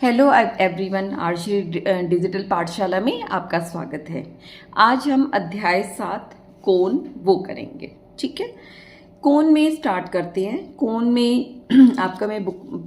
Hello everyone, आरशी digital पाठशाला में आपका स्वागत है। आज हम अध्याय 7 कोण वो करेंगे। ठीक है, कोण में स्टार्ट करते हैं। कोण में आपका मैं बुक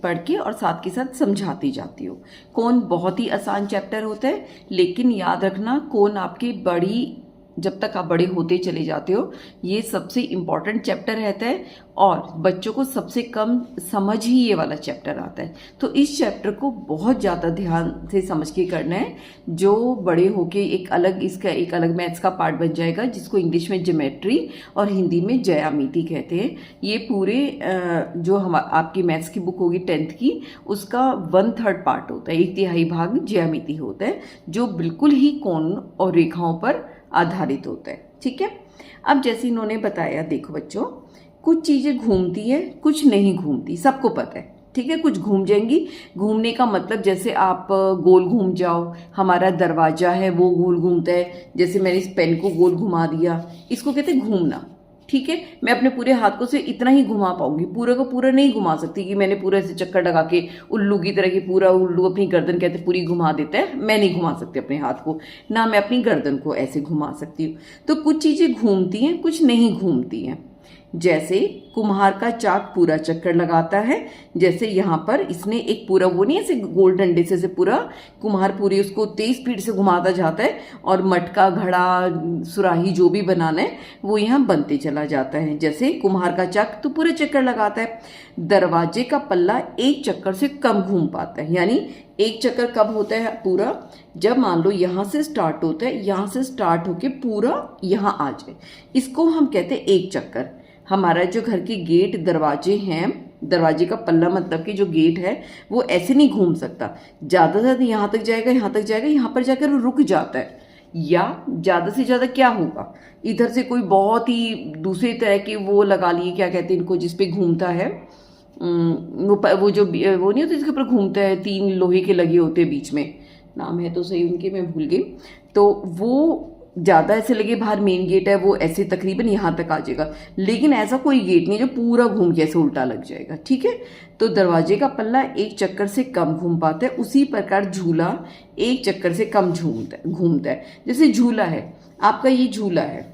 पढ़ के और साथ के साथ समझाती जाती हूँ। कोण बहुत ही आसान चैप्टर होता है, लेकिन याद रखना कोण आपकी जब तक आप बड़े होते चले जाते हो ये सबसे इम्पॉर्टेंट चैप्टर रहता है और बच्चों को सबसे कम समझ ही ये वाला चैप्टर आता है। तो इस चैप्टर को बहुत ज़्यादा ध्यान से समझ के करना है, जो बड़े होके एक अलग मैथ्स का पार्ट बन जाएगा, जिसको इंग्लिश में ज्योमेट्री और हिंदी में ज्यामिति कहते हैं। ये पूरे जो आपकी मैथ्स की बुक होगी 10th की, उसका 1/3 पार्ट होता है, 1/3 भाग ज्यामिति होता है, जो बिल्कुल ही कोण और रेखाओं पर आधारित होता है। ठीक है, अब जैसे इन्होंने बताया, देखो बच्चों, कुछ चीजें घूमती है, कुछ नहीं घूमती, सबको पता है। ठीक है, कुछ घूम जाएंगी। घूमने का मतलब जैसे आप गोल घूम जाओ, हमारा दरवाजा है वो गोल घूमता है, जैसे मैंने इस पेन को गोल घुमा दिया, इसको कहते हैं घूमना। ठीक है, मैं अपने पूरे हाथ को से इतना ही घुमा पाऊंगी, पूरा को पूरा नहीं घुमा सकती कि मैंने पूरा ऐसे चक्कर लगा के उल्लू की तरह की, पूरा उल्लू अपनी गर्दन कहते पूरी घुमा देता है, मैं नहीं घुमा सकती अपने हाथ को, ना मैं अपनी गर्दन को ऐसे घुमा सकती हूँ। तो कुछ चीजें घूमती हैं, कुछ नहीं घूमती हैं। जैसे कुम्हार का चाक पूरा चक्कर लगाता है, जैसे यहाँ पर इसने एक पूरा वो नहीं ऐसे गोल डंडे से पूरा कुम्हार पूरी उसको तेज स्पीड से घुमाता जाता है, और मटका, घड़ा, सुराही जो भी बनाना है वो यहाँ बनते चला जाता है। जैसे कुम्हार का चाक तो पूरा चक्कर लगाता है। दरवाजे का पल्ला एक चक्कर से कम घूम पाता है, यानी एक चक्कर कब होता है पूरा, जब मान लो यहां से स्टार्ट होता है, यहां से स्टार्ट होके पूरा यहां आ जाए, इसको हम कहते हैं एक चक्कर। हमारा जो घर की गेट दरवाजे हैं, दरवाजे का पल्ला मतलब कि जो गेट है वो ऐसे नहीं घूम सकता, ज्यादा से ज्यादा यहां तक जाएगा, यहां तक जाएगा, यहां पर जाकर वो रुक जाता है। या ज्यादा से ज्यादा क्या होगा, इधर से कोई बहुत ही दूसरी तरह की वो लगा लिए, क्या कहते हैं इनको, जिसपे घूमता है, वो जो वो नहीं होता जिसके ऊपर घूमता है, 3 लोहे के लगे होते हैं बीच में, नाम है तो सही उनके, मैं भूल गई। तो वो ज्यादा ऐसे लगे, बाहर मेन गेट है वो ऐसे तकरीबन यहां तक आ जाएगा, लेकिन ऐसा कोई गेट नहीं जो पूरा घूम के ऐसे उल्टा लग जाएगा। ठीक है, तो दरवाजे का पल्ला एक चक्कर से कम घूम पाता है, उसी प्रकार झूला एक चक्कर से कम घूमता है। जैसे झूला है, आपका ये झूला है,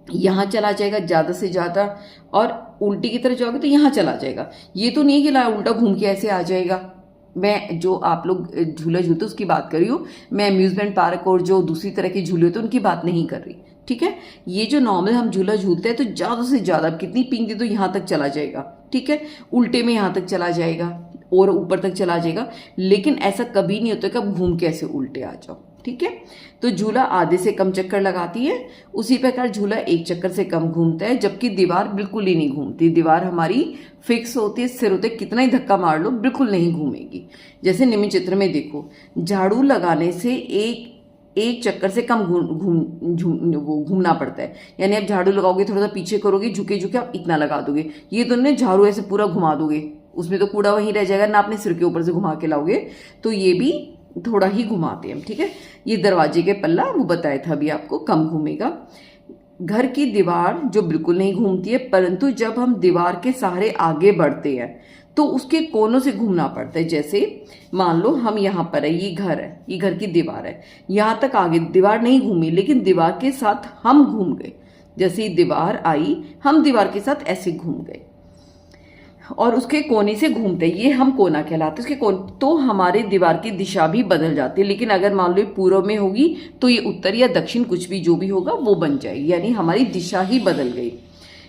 यहां चला जाएगा ज्यादा से ज्यादा, और उल्टी की तरफ जाओगे तो यहां चला जाएगा। ये तो नहीं कि उल्टा घूम के ऐसे आ जाएगा। मैं जो आप लोग झूला झूलते उसकी बात कर रही हूँ, मैं अम्यूजमेंट पार्क और जो दूसरी तरह के झूले होते हैं उनकी बात नहीं कर रही। ठीक है, ये जो नॉर्मल हम झूला झूलते हैं तो ज्यादा से ज्यादा कितनी पिंग दी तो यहां तक चला जाएगा। ठीक है, उल्टे में यहां तक चला जाएगा और ऊपर तक चला जाएगा, लेकिन ऐसा कभी नहीं होता कि आप घूम के ऐसे उल्टे आ जाओ। ठीक है, तो झूला आधे से कम चक्कर लगाती है, उसी प्रकार झूला एक चक्कर से कम घूमता है, जबकि दीवार बिल्कुल ही नहीं घूमती। दीवार हमारी फिक्स होती है, स्थिर होते, कितना ही धक्का मार लो बिल्कुल नहीं घूमेगी। जैसे निम्न चित्र में देखो, झाड़ू लगाने से एक चक्कर से कम घूमना पड़ता है, यानी आप झाड़ू लगाओगे, थोड़ा सा पीछे करोगे, झुके झुके आप इतना लगा दोगे, ये तो नहीं झाड़ू ऐसे पूरा घुमा दोगे, उसमें तो कूड़ा वहीं रह जाएगा ना, अपने सिर के ऊपर से घुमा के लाओगे, तो ये भी थोड़ा ही घुमाते हैं। ठीक है, ये दरवाजे के पल्ला वो बताया था अभी आपको, कम घूमेगा। घर की दीवार जो बिल्कुल नहीं घूमती है, परंतु जब हम दीवार के सहारे आगे बढ़ते हैं तो उसके कोनों से घूमना पड़ता है। जैसे मान लो हम यहाँ पर है, ये घर है, ये घर की दीवार है, यहाँ तक आगे दीवार नहीं घूमी, लेकिन दीवार के साथ हम घूम गए। जैसे दीवार आई, हम दीवार के साथ ऐसे घूम गए और उसके कोने से घूमते, ये हम कोना कहलाते हैं। उसके कोने तो हमारे दीवार की दिशा भी बदल जाती है, लेकिन अगर मान लो पूर्व में होगी तो ये उत्तर या दक्षिण कुछ भी जो भी होगा वो बन जाएगी, यानी हमारी दिशा ही बदल गई।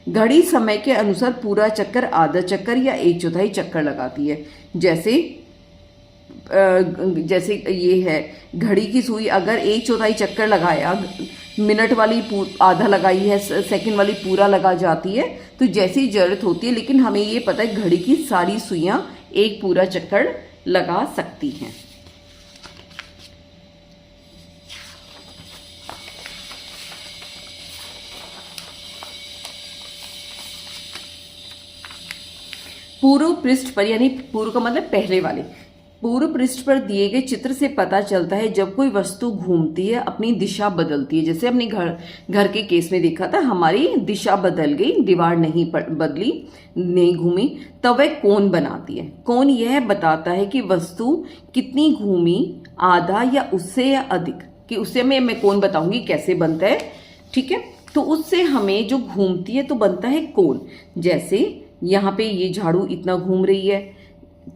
घड़ी समय के अनुसार पूरा चक्कर, आधा चक्कर या 1/4 चक्कर लगाती है। जैसे ये है घड़ी की सुई, अगर 1/4 चक्कर लगाया, मिनट वाली आधा लगाई है, सेकंड वाली पूरा लगा जाती है, तो जैसी जरूरत होती है। लेकिन हमें ये पता है घड़ी की सारी सुइयां एक पूरा चक्कर लगा सकती हैं। पूर्व पृष्ठ पर, यानी पूर्व का मतलब पहले वाले, पूर्व पृष्ठ पर दिए गए चित्र से पता चलता है जब कोई वस्तु घूमती है अपनी दिशा बदलती है। जैसे अपने घर के केस में देखा था, हमारी दिशा बदल गई, दीवार नहीं बदली, नहीं घूमी, तब वह कोण बनाती है। कोण यह बताता है कि वस्तु कितनी घूमी, आधा या उससे या अधिक, कि उससे मैं कोण बताऊंगी कैसे बनता है। ठीक है, तो उससे हमें जो घूमती है तो बनता है कोण। जैसे यहाँ पे ये झाड़ू इतना घूम रही है,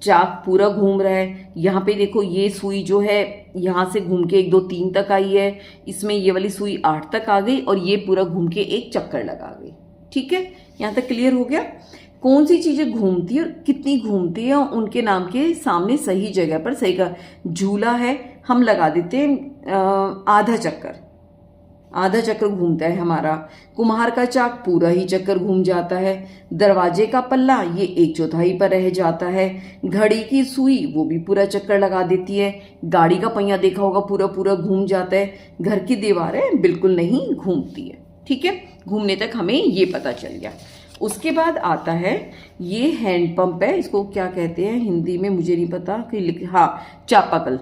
चाक पूरा घूम रहा है। यहाँ पे देखो ये सुई जो है यहाँ से घूम के 1 2 3 तक आई है, इसमें ये वाली सुई 8 तक आ गई और ये पूरा घूम के एक चक्कर लगा गई। ठीक है, यहाँ तक क्लियर हो गया। कौन सी चीजें घूमती है और कितनी घूमती है, उनके नाम के सामने सही जगह पर सही का झूला है, हम लगा देते हैं आधा चक्कर, आधा चक्कर घूमता है हमारा। कुम्हार का चाक पूरा ही चक्कर घूम जाता है। दरवाजे का पल्ला ये 1/4 पर रह जाता है। घड़ी की सुई वो भी पूरा चक्कर लगा देती है। गाड़ी का पहिया देखा होगा पूरा पूरा घूम जाता है। घर की दीवारें बिल्कुल नहीं घूमती है। ठीक है, घूमने तक हमें ये पता चल गया। उसके बाद आता है ये हैंडपंप है, इसको क्या कहते हैं हिंदी में मुझे नहीं पता कि, हाँ चापाकल,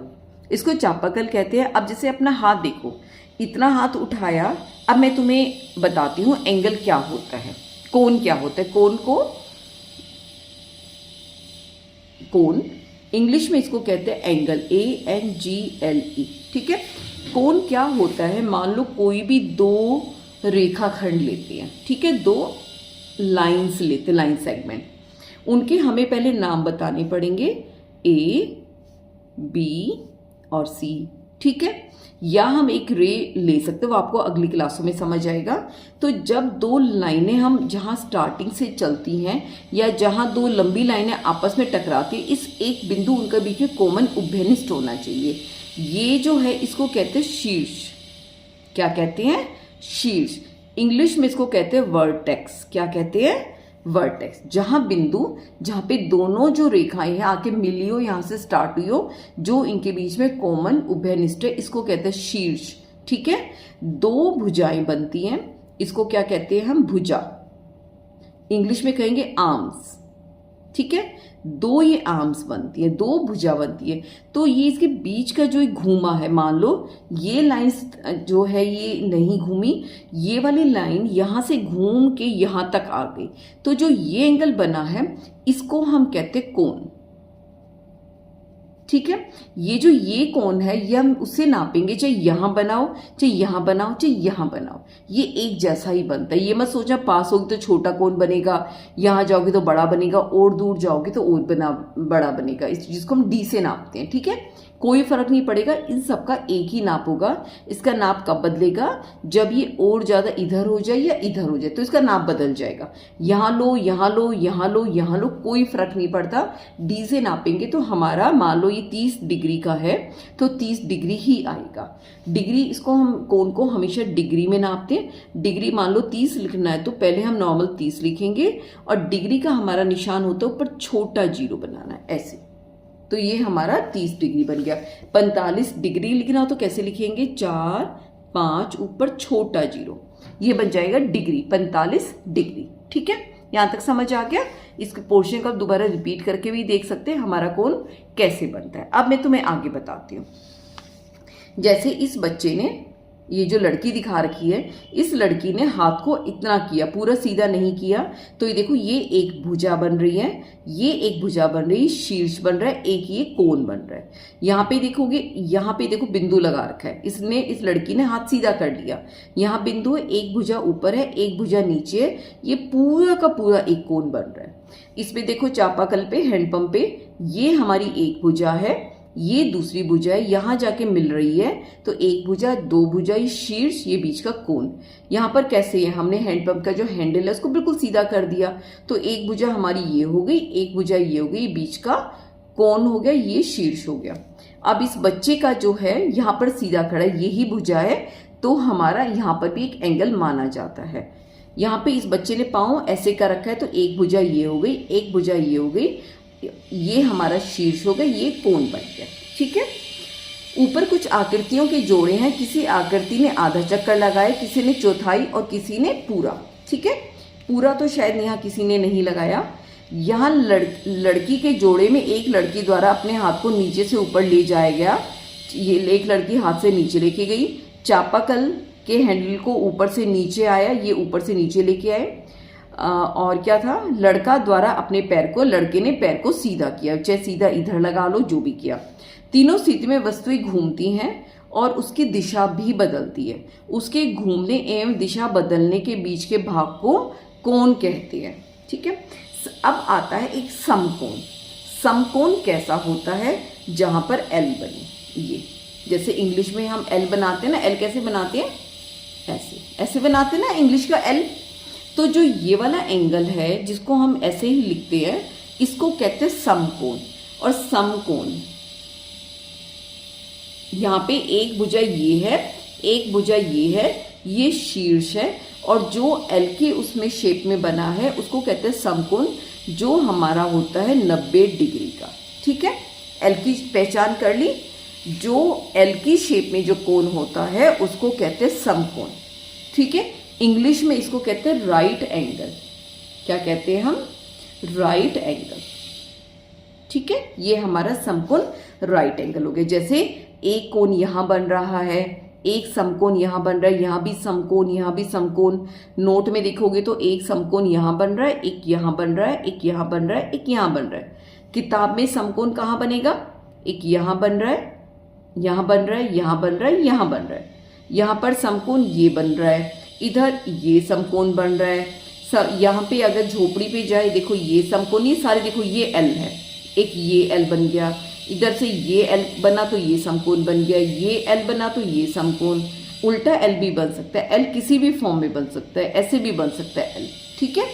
इसको चापाकल कहते हैं। अब जैसे अपना हाथ देखो, इतना हाथ उठाया, अब मैं तुम्हें बताती हूँ एंगल क्या होता है, कोण क्या होता है। कोण इंग्लिश में इसको कहते हैं एंगल, ANGLE। ठीक है, कोण क्या होता है, मान लो कोई भी 2 रेखाखंड लेते हैं। ठीक है, 2 लाइंस लेते, लाइन सेगमेंट, उनके हमें पहले नाम बताने पड़ेंगे, A, B और C। ठीक है, या हम एक रे ले सकते हो, वो आपको अगली क्लासों में समझ आएगा। तो जब 2 लाइनें हम जहां स्टार्टिंग से चलती हैं या जहां 2 लंबी लाइनें आपस में टकराती है, इस एक बिंदु उनके बीच में कॉमन उभयनिष्ठ होना चाहिए। ये जो है इसको कहते हैं शीर्ष। क्या कहते हैं? शीर्ष। इंग्लिश में इसको कहते हैं वर्टेक्स। क्या कहते हैं? वर्टेक्स। जहां बिंदु, जहां पे दोनों जो रेखाएं हैं आके मिली हो, यहां से स्टार्ट हुई हो, जो इनके बीच में कॉमन उभयनिष्ठ है, इसको कहते हैं शीर्ष। ठीक है, 2 भुजाएं बनती हैं, इसको क्या कहते हैं हम? भुजा। इंग्लिश में कहेंगे आर्म्स। ठीक है, 2 ये आर्म्स बनती है, 2 भुजा बनती है। तो ये इसके बीच का जो घूमा है, मान लो ये लाइन जो है ये नहीं घूमी, ये वाली लाइन यहां से घूम के यहां तक आ गई, तो जो ये एंगल बना है इसको हम कहते हैं कोण। ठीक है, ये जो ये कोण है ये हम उससे नापेंगे, चाहे यहां बनाओ, चाहे यहां बनाओ, चाहे यहां बनाओ, ये एक जैसा ही बनता है। ये मत सोचना पास होगी तो छोटा कोण बनेगा, यहां जाओगे तो बड़ा बनेगा, और दूर जाओगे तो और बड़ा बनेगा, जिसको हम डी से नापते हैं। ठीक है, कोई फर्क नहीं पड़ेगा, इन सबका एक ही नाप होगा। इसका नाप कब बदलेगा? जब ये और ज्यादा इधर हो जाए या इधर हो जाए, तो इसका नाप बदल जाएगा। यहां लो, यहां लो, यहां लो, यहां लो, कोई फर्क नहीं पड़ता। डी से नापेंगे तो हमारा मान लो ये 30 डिग्री का है तो 30 डिग्री ही आएगा। डिग्री, इसको हम कोण को हमेशा डिग्री में नापते हैं। डिग्री मान लो 30 लिखना है तो पहले हम नॉर्मल 30 लिखेंगे और डिग्री का हमारा निशान होता है ऊपर छोटा 0 बनाना है, ऐसे। तो ये हमारा 30 डिग्री बन गया। 45 डिग्री लिखना हो तो कैसे लिखेंगे? 4 5 ऊपर छोटा 0, ये बन जाएगा डिग्री, 45 डिग्री। ठीक है, यहां तक समझ आ गया। इस पोर्शन को दोबारा रिपीट करके भी देख सकते हैं हमारा कोण कैसे बनता है। अब मैं तुम्हें आगे बताती हूँ। जैसे इस बच्चे ने, ये जो लड़की दिखा रखी है, इस लड़की ने हाथ को इतना किया, पूरा सीधा नहीं किया, तो ये देखो ये एक भुजा बन रही है, ये एक भुजा बन रही है, शीर्ष बन रहा है, एक ये कोण बन रहा है। यहाँ पे देखोगे, यहाँ पे देखो बिंदु लगा रखा है, इसने, इस लड़की ने हाथ सीधा कर लिया, यहाँ बिंदु है, एक भुजा ऊपर है, एक भुजा नीचे है, ये पूरा का पूरा एक कोण बन रहा है। इसमें देखो चापाकल पे, हैंडपंप पे, ये हमारी एक भुजा है, ये दूसरी भुजा है, यहां जाके मिल रही है, तो एक भुजा, 2 भुजा, ये शीर्ष, ये बीच का कोण। यहां पर कैसे है, हमने हैंडपंप का जो हैंडल है उसको बिल्कुल सीधा कर दिया, तो एक भुजा हमारी ये हो गई, एक भुजा ये हो गई, बीच का कोण हो गया, ये शीर्ष हो गया। अब इस बच्चे का जो है यहां पर सीधा खड़ा है, यही भुजा है, तो हमारा यहां पर भी एक एंगल माना जाता है। यहाँ पे इस बच्चे ने पाँव ऐसे कर रखा है, तो एक भुजा ये हो गई, एक भुजा ये हो गई, ये हमारा शीर्ष हो गया, ये कोण बन गया। ठीक है, ऊपर कुछ आकृतियों के जोड़े हैं, किसी आकृति ने आधा चक्कर लगाया, किसी ने चौथाई और किसी ने पूरा। ठीक है, पूरा तो शायद यहाँ किसी ने नहीं लगाया। यहाँ लड़की के जोड़े में एक लड़की द्वारा अपने हाथ को नीचे से ऊपर ले जाया गया। ये एक लड़की हाथ से नीचे लेके गई, चापाकल के हैंडल को ऊपर से नीचे आया, ये ऊपर से नीचे लेके आए। और क्या था, लड़का द्वारा अपने पैर को, लड़के ने पैर को सीधा किया, चाहे सीधा इधर लगा लो, जो भी किया। तीनों स्थिति में वस्तुएं घूमती हैं और उसकी दिशा भी बदलती है। उसके घूमने एवं दिशा बदलने के बीच के भाग को कोण कहते हैं। ठीक है, अब आता है एक समकोण। समकोण कैसा होता है, जहां पर एल बने, ये जैसे इंग्लिश में हम एल बनाते हैं ना, एल कैसे बनाते हैं, ऐसे ऐसे बनाते हैं ना इंग्लिश का एल। तो जो ये वाला एंगल है जिसको हम ऐसे ही लिखते हैं, इसको कहते हैं समकोण। और समकोण यहाँ पे एक भुजा ये है, एक भुजा ये है, ये शीर्ष है, और जो एल के उसमें शेप में बना है उसको कहते हैं समकोण, जो हमारा होता है 90 डिग्री का। ठीक है, एल की पहचान कर ली। जो एल की शेप में जो कोण होता है उसको कहते हैं समकोण। ठीक है, इंग्लिश में इसको कहते हैं राइट एंगल। क्या कहते हैं हम, राइट एंगल। ठीक है, ये हमारा समकोण राइट एंगल हो गया। जैसे एक कोण यहां बन रहा है, एक समकोण यहां बन रहा है, यहां भी समकोण, यहां भी समकोण। नोट में देखोगे तो एक समकोण यहां बन रहा है, एक यहां बन रहा है, एक यहां बन रहा है, एक यहां बन रहा है। किताब में समकोण कहां बनेगा, एक यहां बन रहा है, यहां बन रहा है, यहां बन रहा है, यहां बन रहा है। यहां पर समकोण ये बन रहा है, इधर ये समकोण बन रहा है। यहाँ पे अगर झोपड़ी पे जाए, देखो ये समकोण, ये सारे देखो, ये एल है, एक ये एल बन गया, इधर से ये एल बना तो ये समकोण बन गया, ये एल बना तो ये समकोण। उल्टा एल भी बन सकता है, एल किसी भी फॉर्म में बन सकता है, ऐसे भी बन सकता है एल। ठीक है,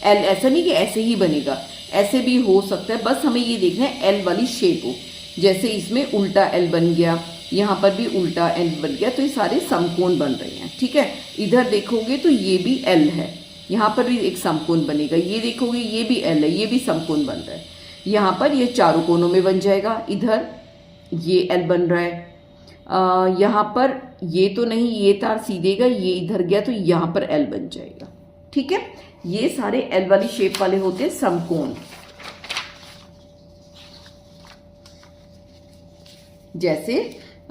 एल ऐसा नहीं कि ऐसे ही बनेगा, ऐसे भी हो सकता है। बस हमें ये देखना है एल वाली शेप हो। जैसे इसमें उल्टा एल बन गया, यहाँ पर भी उल्टा एल बन गया, तो ये सारे समकोण बन रहे हैं। ठीक है, इधर देखोगे तो ये भी एल है, यहाँ पर भी एक समकोण बनेगा, ये देखोगे ये भी एल है, ये भी समकोण बन रहा है। यहाँ पर ये चारों कोनों में बन जाएगा, इधर ये एल बन रहा है। यहाँ पर ये तो नहीं, ये तार सीधेगा, ये इधर गया तो यहाँ पर एल बन जाएगा। ठीक है, ये सारे एल वाली शेप वाले होते हैं समकोण। जैसे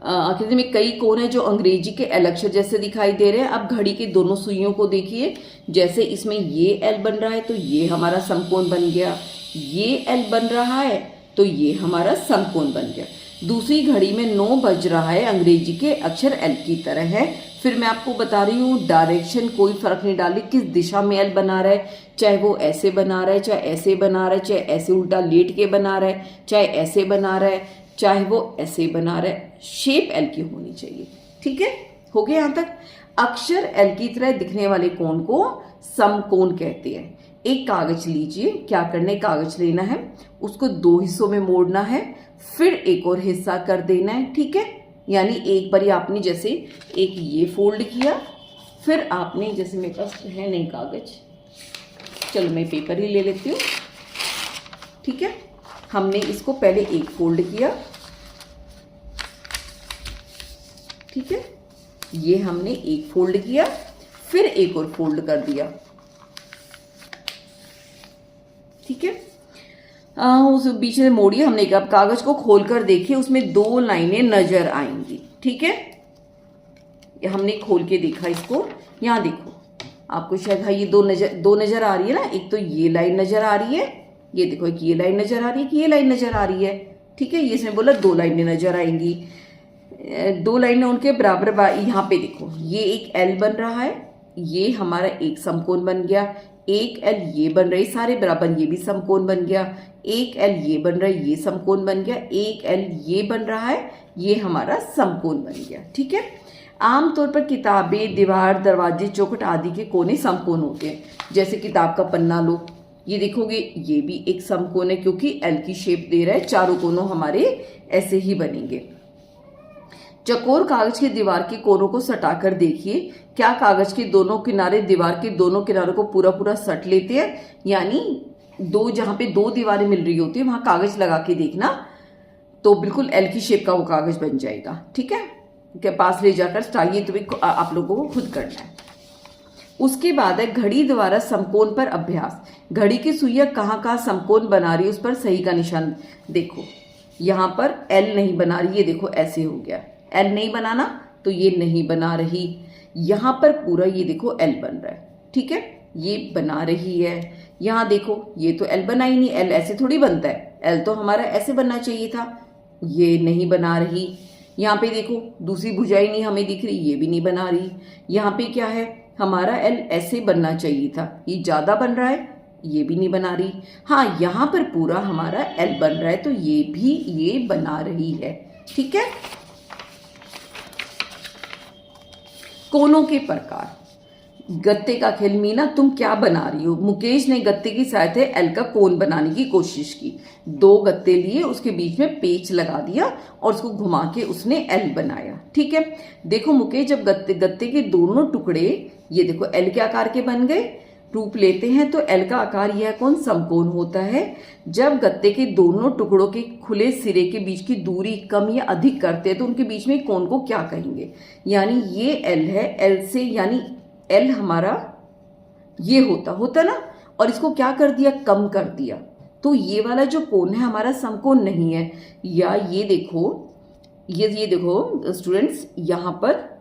आकृति में कई कोण है जो अंग्रेजी के एल अक्षर जैसे दिखाई दे रहे हैं। अब घड़ी के दोनों सुइयों को देखिए, जैसे इसमें ये एल बन रहा है तो ये हमारा समकोण बन गया, ये एल बन रहा है तो ये हमारा समकोण बन गया। दूसरी घड़ी में 9 बज रहा है, अंग्रेजी के अक्षर एल की तरह है। फिर मैं आपको बता रही हूँ डायरेक्शन, कोई फर्क नहीं डाली किस दिशा में एल बना रहा है, चाहे वो ऐसे बना रहा है, चाहे ऐसे बना रहा है, चाहे ऐसे उल्टा लेट के बना रहा है, चाहे ऐसे बना रहा है, चाहे वो ऐसे बना रहा है, शेप एल की होनी चाहिए। ठीक है, हो गया यहाँ तक। अक्षर एल की तरह दिखने वाले कोण को समकोण कहते हैं। एक कागज लीजिए, क्या करना है, कागज लेना है, उसको 2 हिस्सों में मोड़ना है, फिर एक और हिस्सा कर देना है। ठीक है, यानी एक बार आपने जैसे एक ये फोल्ड किया, फिर आपने जैसे मेरे पास है नहीं कागज, चलो मैं पेपर ही ले लेती हूँ। ठीक है, हमने इसको पहले एक फोल्ड किया, ठीक है, ये हमने एक फोल्ड किया, फिर एक और फोल्ड कर दिया। ठीक है, उस बीच में मोड़िए, हमने अब कागज को खोलकर देखिए, उसमें 2 लाइनें नजर आएंगी। ठीक है, हमने खोल के देखा इसको, यहाँ देखो आपको शायद, हाँ ये दो नजर आ रही है ना, एक तो ये लाइन नजर आ रही है, ये देखो एक ये लाइन नजर आ रही है, कि ये लाइन नजर आ रही है। ठीक है, ये इसने बोला 2 लाइनें नजर आएंगी, 2 लाइनें उनके बराबर। यहाँ पे देखो ये एक एल बन रहा है, ये हमारा एक समकोण बन गया, एक एल ये बन रही, सारे बराबर, ये भी समकोण बन गया, एक एल ये बन रहा है, ये समकोण बन गया, एक एल ये बन रहा है, ये हमारा समकोण बन गया। ठीक है, आमतौर पर किताबें, दीवार, दरवाजे, चौखट आदि के कोने समकोण होते हैं। जैसे किताब का पन्ना लो, ये देखोगे ये भी एक समकोण है, क्योंकि एल की शेप दे रहा है, चारों कोनों हमारे ऐसे ही बनेंगे। चकोर कागज की दीवार के कोनों को सटाकर देखिए, क्या कागज के दोनों किनारे दीवार के दोनों किनारों को पूरा पूरा सट लेते हैं, यानी जहां पे 2 दीवारें मिल रही होती है वहां कागज लगा के देखना, तो बिल्कुल एल की शेप का वो कागज बन जाएगा। ठीक है, के पास ले जाकर स्टाइए, तो आप लोगों को खुद करना है। उसके बाद है घड़ी द्वारा समकोण पर अभ्यास। घड़ी की सुइयां कहाँ कहाँ समकोण बना रही है उस पर सही का निशान। देखो यहाँ पर एल नहीं बना रही, ये देखो ऐसे हो गया, एल नहीं बनाना तो ये नहीं बना रही। यहाँ पर पूरा ये देखो एल बन रहा है, ठीक है, ये बना रही है। यहाँ देखो ये तो एल बना ही नहीं, एल ऐसे थोड़ी बनता है, एल तो हमारा ऐसे बनना चाहिए था, ये नहीं बना रही। यहाँ पे देखो दूसरी भुजाई नहीं हमें दिख रही, ये भी नहीं बना रही। यहाँ पे क्या है, हमारा एल ऐसे बनना चाहिए था, ये ज्यादा बन रहा है, ये भी नहीं बना रही। हाँ यहाँ पर पूरा हमारा एल बन रहा है तो ये भी ये बना रही है, ठीक है। कोनों के प्रकार। गत्ते का खेल। मीना तुम क्या बना रही हो। मुकेश ने गत्ते की सहायता से एल का कोन बनाने की कोशिश की। 2 गत्ते लिए, उसके बीच में पेच लगा दिया और उसको घुमा के उसने एल बनाया, ठीक है। देखो मुकेश जब गत्ते के दोनों टुकड़े ये देखो एल के आकार के बन गए, रूप लेते हैं तो एल का आकार यह कौन समकोण होता है। जब गत्ते के दोनों टुकड़ों के खुले सिरे के बीच की दूरी कम या अधिक करते हैं तो उनके बीच में कोण को क्या कहेंगे। यानी ये एल है, एल से यानी एल हमारा ये होता ना, और इसको क्या कर दिया, कम कर दिया, तो ये वाला जो कोण है हमारा समकोण नहीं है। या ये देखो ये देखो स्टूडेंट्स, यहां पर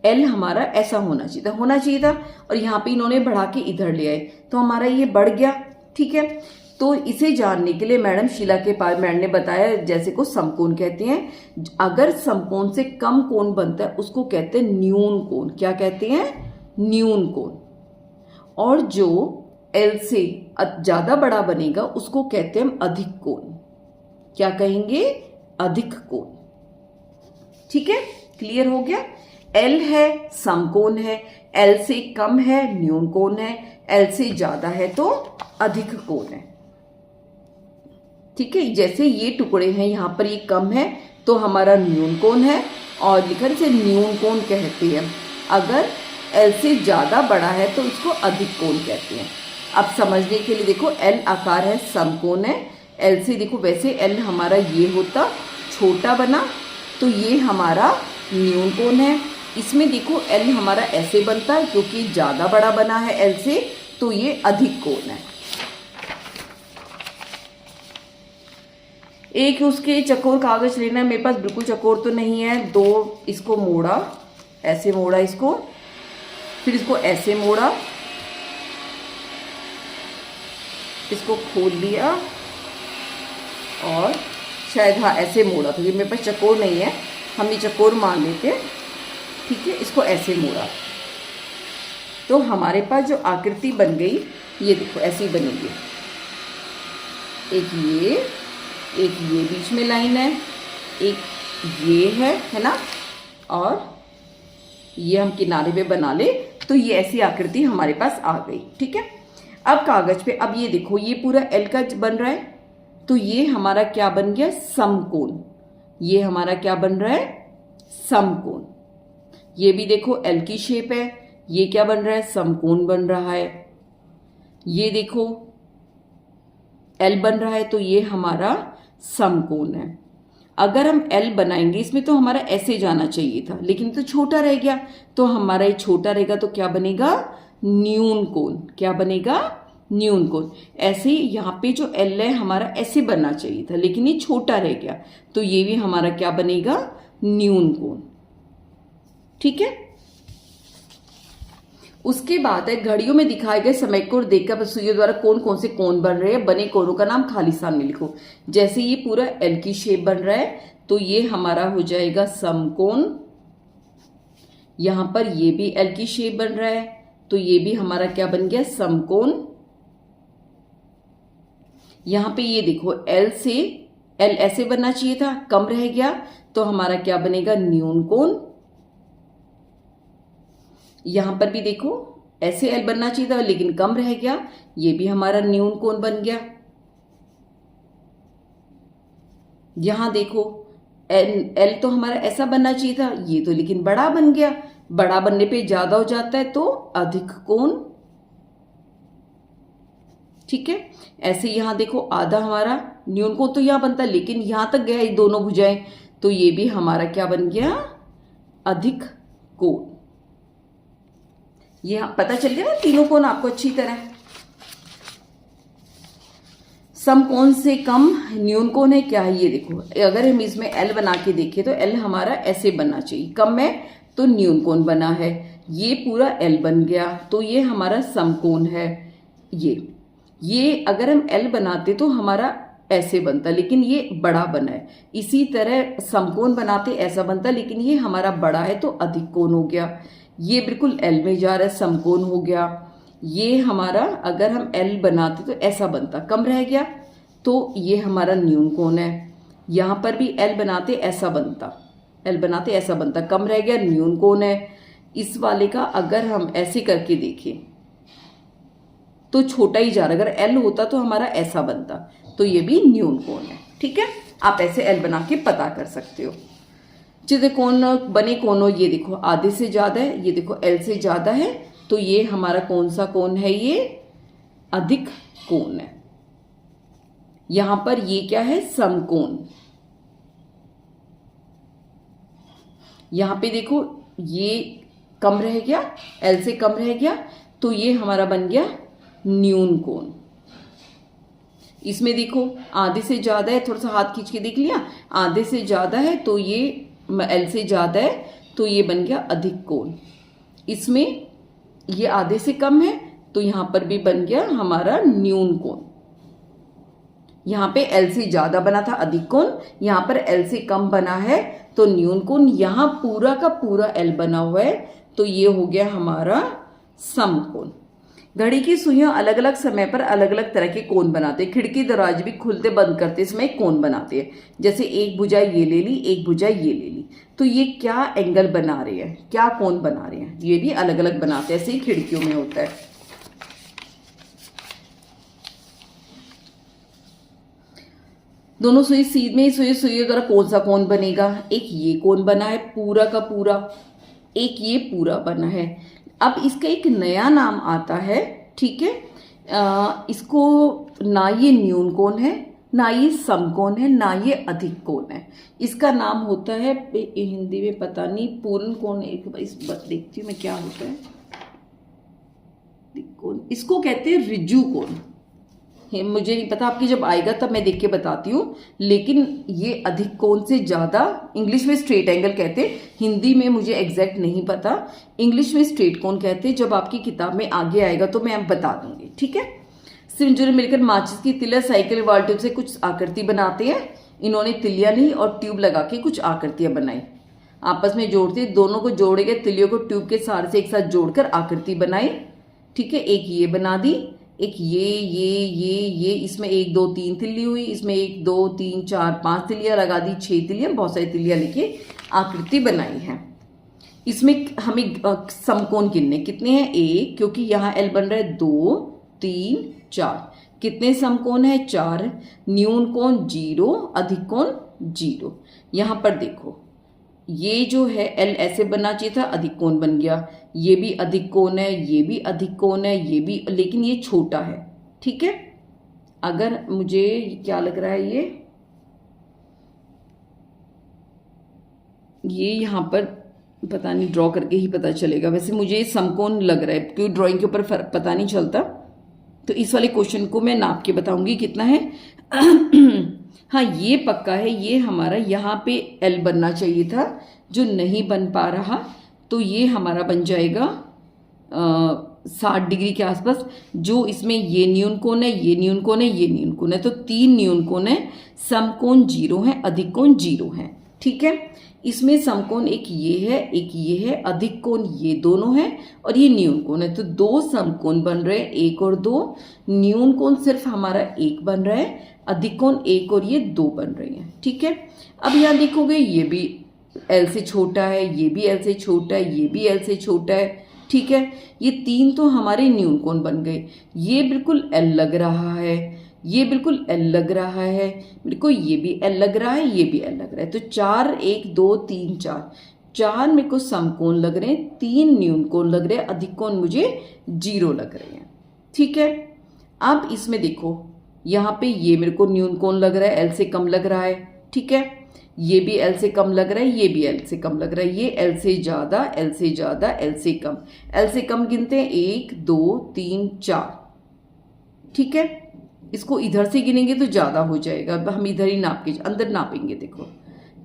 एल हमारा ऐसा होना चाहिए था और यहाँ पे इन्होंने बढ़ा के इधर ले आए तो हमारा ये बढ़ गया, ठीक है। तो इसे जानने के लिए मैडम शीला के पास मैडम ने बताया जैसे को समकोण कहते हैं। अगर समकोण से कम कोण बनता है उसको कहते हैं न्यून कोण। क्या कहते हैं, न्यून कोण। और जो एल से ज्यादा बड़ा बनेगा उसको कहते हैं अधिक कोण। क्या कहेंगे, अधिक कोण, ठीक है। क्लियर हो गया। एल है समकोण है, एल से कम है न्यून कोण है, एल से ज्यादा है तो अधिक कोण है, ठीक है। जैसे ये टुकड़े हैं यहाँ पर ये कम है तो हमारा न्यून कोण है और लिखन से न्यून कोण कहते हैं। अगर एल से ज्यादा बड़ा है तो इसको अधिक कोण कहते हैं। अब समझने के लिए देखो एल आकार है समकोण है, एल से देखो वैसे एल हमारा ये होता छोटा बना तो ये हमारा न्यून कोण है। इसमें देखो एल हमारा ऐसे बनता है क्योंकि ज्यादा बड़ा बना है एल से तो ये अधिक कोण है। एक उसके चकोर कागज लेना है, मेरे पास बिल्कुल चकोर तो नहीं है। 2 इसको मोड़ा, ऐसे मोड़ा इसको, फिर इसको ऐसे मोड़ा, इसको खोल लिया और शायद हाँ ऐसे मोड़ा, तो ये मेरे पास चकोर नहीं है, हम ये चकोर मान लेते हैं, ठीक है। इसको ऐसे मोड़ा तो हमारे पास जो आकृति बन गई ये देखो ऐसी बनेगी। एक ये बीच में लाइन है, एक ये है ना, और ये हम किनारे पे बना ले तो ये ऐसी आकृति हमारे पास आ गई, ठीक है। अब कागज पे अब ये देखो ये पूरा एल का बन रहा है तो ये हमारा क्या बन गया, समकोण। ये हमारा क्या बन रहा है, समकोण। ये भी देखो एल की शेप है, ये क्या बन रहा है, समकोण बन रहा है। ये देखो एल बन रहा है तो ये हमारा समकोण है। अगर हम एल बनाएंगे इसमें तो हमारा ऐसे जाना चाहिए था लेकिन तो छोटा रह गया, तो हमारा ये छोटा रहेगा तो क्या बनेगा, न्यून कोण। क्या बनेगा, न्यून कोण। ऐसे यहाँ पे जो एल है हमारा ऐसे बनना चाहिए था लेकिन ये छोटा रह गया तो ये भी हमारा क्या बनेगा, न्यून कोण, ठीक है। उसके बाद है घड़ियों में दिखाए गए समय को देखकर सुइयों द्वारा कौन कौन से कोण बन रहे हैं, बने कोणों का नाम खाली स्थान में लिखो। जैसे ये पूरा एल की शेप बन रहा है तो ये हमारा हो जाएगा समकोण। यहां पर ये भी एल की शेप बन रहा है तो ये भी हमारा क्या बन गया, समकोण। यहां पे ये देखो एल से एल ऐसे बनना चाहिए था, कम रह गया तो हमारा क्या बनेगा, न्यून कोण। यहां पर भी देखो ऐसे एल बनना चाहिए था लेकिन कम रह गया, ये भी हमारा न्यून कोण बन गया। यहां देखो एल तो हमारा ऐसा बनना चाहिए था, ये तो लेकिन बड़ा बन गया, बड़ा बनने पे ज्यादा हो जाता है तो अधिक कोण, ठीक है। ऐसे यहां देखो आधा हमारा न्यून कोण तो यहां बनता है लेकिन यहां तक गया ये दोनों भुजाएं तो ये भी हमारा क्या बन गया, अधिक कोण, ये पता चल गया ना तीनों कोण आपको अच्छी तरह। समकोण से कम न्यून कोण है क्या है, ये देखो अगर हम इसमें एल बना के देखें तो एल हमारा ऐसे बनना चाहिए, कम है तो न्यून कोण बना है, ये पूरा एल बन गया तो ये हमारा समकोण है। ये अगर हम एल बनाते तो हमारा ऐसे बनता, लेकिन ये बड़ा बना है। इसी तरह समकोण बनाते ऐसा बनता, लेकिन ये हमारा बड़ा है तो अधिक कोण हो गया। ये बिल्कुल एल में जा रहा है, समकोण हो गया। ये हमारा अगर हम एल बनाते तो ऐसा बनता, कम रह गया तो ये हमारा न्यून कोण है। यहां पर भी एल बनाते ऐसा बनता, एल बनाते ऐसा बनता, कम रह गया, न्यून कोण है। इस वाले का अगर हम ऐसे करके देखें तो छोटा ही जा रहा है, अगर एल होता तो हमारा ऐसा बनता, तो ये भी न्यून कोण है। ठीक है, आप ऐसे एल बना के पता कर सकते हो। जितने कोण बने कोणों, ये देखो आधे से ज्यादा है, ये देखो एल से ज्यादा है, तो ये हमारा कौन सा कोण है, ये अधिक कोण है। यहां पर ये क्या है, समकोण। यहां पे देखो ये कम रह गया, एल से कम रह गया, तो ये हमारा बन गया न्यून कोण। इसमें देखो आधे से ज्यादा है, थोड़ा सा हाथ खींच के देख लिया, आधे से ज्यादा है तो ये एल से ज्यादा है तो ये बन गया अधिक कोण। इसमें ये आधे से कम है तो यहां पर भी बन गया हमारा न्यून कोण। यहां पे एल से ज्यादा बना था अधिक कोण, यहां पर एल से कम बना है तो न्यून कोण। यहां पूरा का पूरा एल बना हुआ है तो ये हो गया हमारा समकोण। घड़ी की सुइयां अलग अलग समय पर अलग अलग तरह के कोण बनाते हैं। खिड़की दरवाजे भी खुलते बंद करते समय कोण बनाते हैं। जैसे एक भुजा ये ले ली, एक भुजा ये ले ली, तो ये क्या एंगल बना रहे हैं, क्या कोण बना रहे हैं, ये भी अलग अलग बनाते हैं। ऐसे ही खिड़कियों में होता है। दोनों सुई सीध में सुई द्वारा कौन सा कोण बनेगा, एक ये कोण बना है पूरा का पूरा, एक ये पूरा बना है। अब इसका एक नया नाम आता है, ठीक है, इसको ना ये न्यून कोण है, ना ये समकोण है, ना ये अधिक कोण है। इसका नाम होता है, हिंदी में पता नहीं, पूर्ण कोण, एक बार इस देखती हूँ मैं क्या होता है कोण। इसको कहते हैं ऋजु कोण। मुझे नहीं पता, आपकी जब आएगा तब मैं देख के बताती हूँ, लेकिन ये अधिक कोण से ज्यादा, इंग्लिश में स्ट्रेट एंगल कहते हैं, हिंदी में मुझे एग्जैक्ट नहीं पता, इंग्लिश में स्ट्रेट कोण कहते हैं। जब आपकी किताब में आगे आएगा तो मैं आप बता दूंगी, ठीक है। सिंजुरे मिलकर माचिस की तिलिया, साइकिल, वाल ट्यूब से कुछ आकृति बनाते हैं। इन्होंने तिलिया नहीं और ट्यूब लगा के कुछ आकृतियां बनाई, आपस में जोड़ते, दोनों को जोड़े गए तिलियों को ट्यूब के सहारे से एक साथ जोड़कर आकृति बनाई, ठीक है। एक ये बना दी, एक ये, इसमें 1 2 3 तिल्ली हुई, इसमें 1 2 3 4 5 तिल्लियां लगा दी, 6 तिल्लियां, बहुत सारी तिल्लियां लेके आकृति बनाई है। इसमें हमें समकोण गिनने कितने हैं, 1, क्योंकि यहाँ एल बन रहा है 2 3 4, कितने समकोण है 4, न्यून कोण 0, अधिक कोण 0। यहां पर देखो ये जो है एल ऐसे बनना चाहिए था, अधिक कोण बन गया, ये भी अधिक कोण है, ये भी अधिक कोण है, ये भी, लेकिन ये छोटा है, ठीक है। अगर मुझे क्या लग रहा है, ये यहां पर पता नहीं, ड्रॉ करके ही पता चलेगा। वैसे मुझे समकोण लग रहा है क्योंकि ड्राइंग के ऊपर पता नहीं चलता, तो इस वाले क्वेश्चन को मैं नाप के बताऊंगी कितना है। हाँ ये पक्का है, ये हमारा यहाँ पे एल बनना चाहिए था, जो नहीं बन पा रहा, तो ये हमारा बन जाएगा 60 डिग्री के आसपास। जो इसमें ये न्यून कोण है, ये न्यून कोण है, ये न्यून कोण है, तो 3 न्यून कोण है, समकोण 0 है, अधिक कोण 0 है, ठीक है। इसमें समकोण एक ये है, एक ये है, अधिक कोण ये दोनों है, और ये न्यून कोण है, तो 2 समकोण बन रहे हैं, 1 और 2। न्यून कोण सिर्फ हमारा 1 बन रहा है, अधिक कोण 1 और ये 2 बन रहे हैं, ठीक है। अब यहाँ देखोगे ये भी एल से छोटा है, ये भी एल से छोटा है, ये भी एल से छोटा है, ठीक है। ये 3 तो हमारे न्यून कोण बन गए। ये बिल्कुल एल लग रहा है, ये बिल्कुल एल लग रहा है, मेरे को ये भी एल लग रहा है, ये भी एल लग रहा है, तो 4 1 2 3 4 मेरे को समकोण लग रहे हैं, 3 न्यून कोण लग रहे हैं, अधिक कोण मुझे 0 लग रहे हैं, ठीक है। अब इसमें देखो यहाँ पे ये मेरे को न्यून कोण लग रहा है, एल से कम लग रहा है, ठीक है। ये भी एल से कम लग रहा है, ये भी एल से कम लग रहा है, ये एल से ज़्यादा, एल से ज़्यादा, एल से कम। एल से कम गिनते हैं 1 2 3 4, ठीक है। इसको इधर से गिनेंगे तो ज़्यादा हो जाएगा, अब हम इधर ही नाप के अंदर नापेंगे। देखो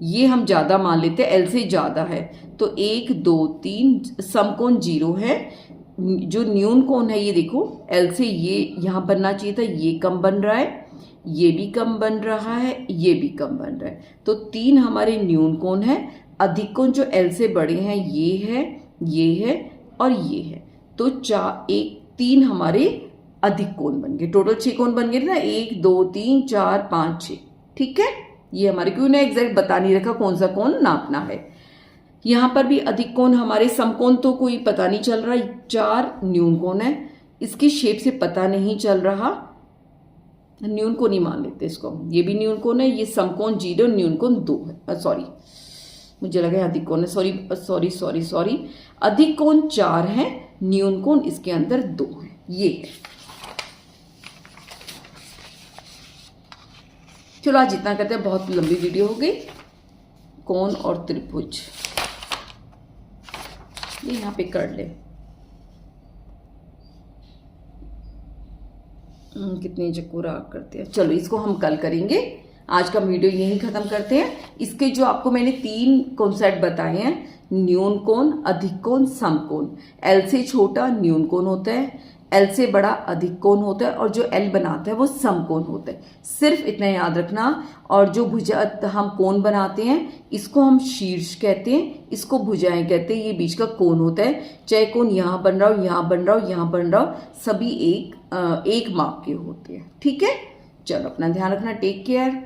ये हम ज़्यादा मान लेते हैं, एल से ज़्यादा है तो 1 2 3, समकोण 0 है। जो न्यून कोण है ये देखो एल से ये यहाँ बनना चाहिए था, ये कम बन रहा है, ये भी कम बन रहा है, ये भी कम बन रहा है। तो 3 हमारे न्यून कोण है। अधिक कोण जो एल से बड़े हैं ये है और ये है। तो 3 हमारे अधिक कोण बन गए। टोटल 6 कोण बन गए ना, 1 2 3 4 5 6, ठीक है। ये हमारे क्यों ना एग्जैक्ट बता नहीं रखा कौन सा कोण नापना है। यहाँ पर भी अधिक कोण हमारे समकोण तो कोई पता नहीं चल रहा, 4 न्यून कोण है, इसकी शेप से पता नहीं चल रहा, न्यून कोण ही मान लेते इसको। ये भी न्यून कोण है, ये समकोण 0, न्यून कोण 2 है। सॉरी मुझे लगा अधिक कोण है, सॉरी। अधिक कोण 4 है, न्यून कोण इसके अंदर 2 है, ये है। चलो आज इतना करते हैं, बहुत लंबी वीडियो हो गई। कोण और त्रिभुज ये यहाँ पे कर ले। कितने चक्कूरा करते हैं। चलो इसको हम कल करेंगे, आज का वीडियो यहीं खत्म करते हैं। इसके जो आपको मैंने 3 कॉन्सेप्ट बताए हैं, न्यून कोण, अधिक कोण, समकोण। एल से छोटा न्यून कोण होता है, एल से बड़ा अधिक कोण होता है, और जो एल बनाता है वो समकोण होता है। सिर्फ इतना याद रखना। और जो भुजा हम कोण बनाते हैं इसको हम शीर्ष कहते हैं, इसको भुजाएं कहते हैं। ये बीच का कोण होता है, चाहे कोण यहाँ बन रहा हो, यहाँ बन रहा हो, यहाँ बन रहा हो, सभी एक माप के होते हैं, ठीक है। चलो अपना ध्यान रखना, टेक केयर।